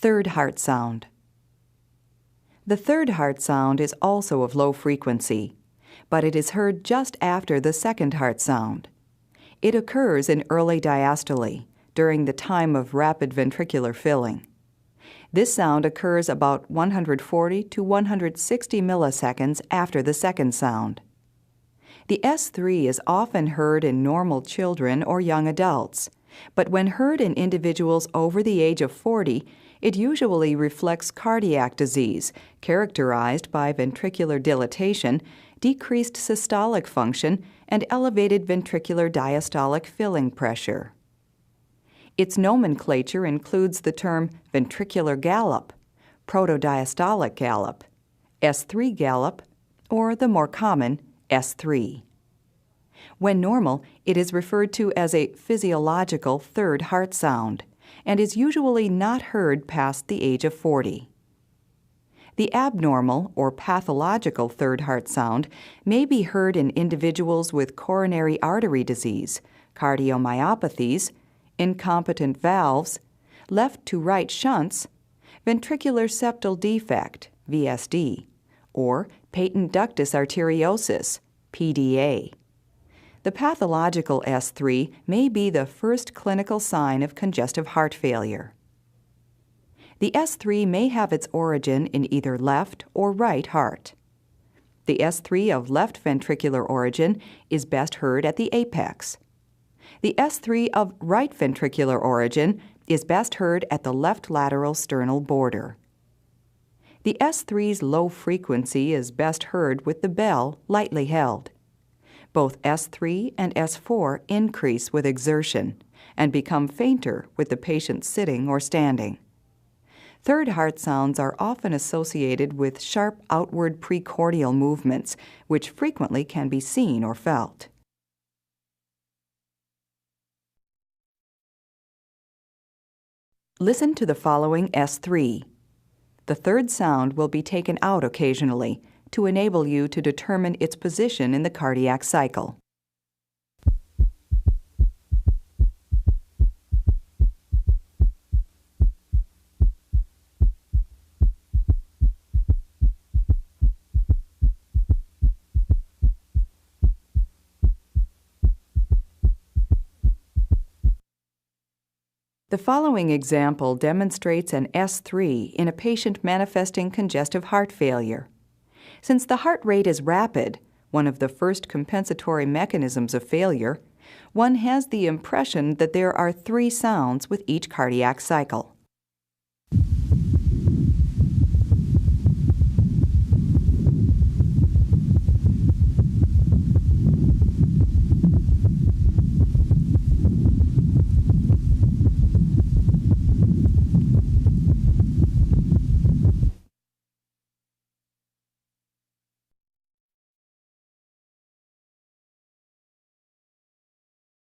Third heart sound. The third heart sound is also of low frequency, but it is heard just after the second heart sound. It occurs in early diastole, during the time of rapid ventricular filling. This sound occurs about 140 to 160 milliseconds after the second sound. The S3 is often heard in normal children or young adults, but when heard in individuals over the age of 40, it usually reflects cardiac disease characterized by ventricular dilatation, decreased systolic function, and elevated ventricular diastolic filling pressure. Its nomenclature includes the term ventricular gallop, protodiastolic gallop, S3 gallop, or the more common S3. When normal, it is referred to as a physiological third heart sound and is usually not heard past the age of 40. The abnormal or pathological third heart sound may be heard in individuals with coronary artery disease, cardiomyopathies, incompetent valves, left-to-right shunts, ventricular septal defect, VSD, or patent ductus arteriosus, PDA. The pathological S3 may be the first clinical sign of congestive heart failure. The S3 may have its origin in either left or right heart. The S3 of left ventricular origin is best heard at the apex. The S3 of right ventricular origin is best heard at the left lateral sternal border. The S3's low frequency is best heard with the bell lightly held. Both S3 and S4 increase with exertion and become fainter with the patient sitting or standing. Third heart sounds are often associated with sharp outward precordial movements, which frequently can be seen or felt. Listen to the following S3. The third sound will be taken out occasionally to enable you to determine its position in the cardiac cycle. The following example demonstrates an S3 in a patient manifesting congestive heart failure. Since the heart rate is rapid, one of the first compensatory mechanisms of failure, one has the impression that there are 3 sounds with each cardiac cycle.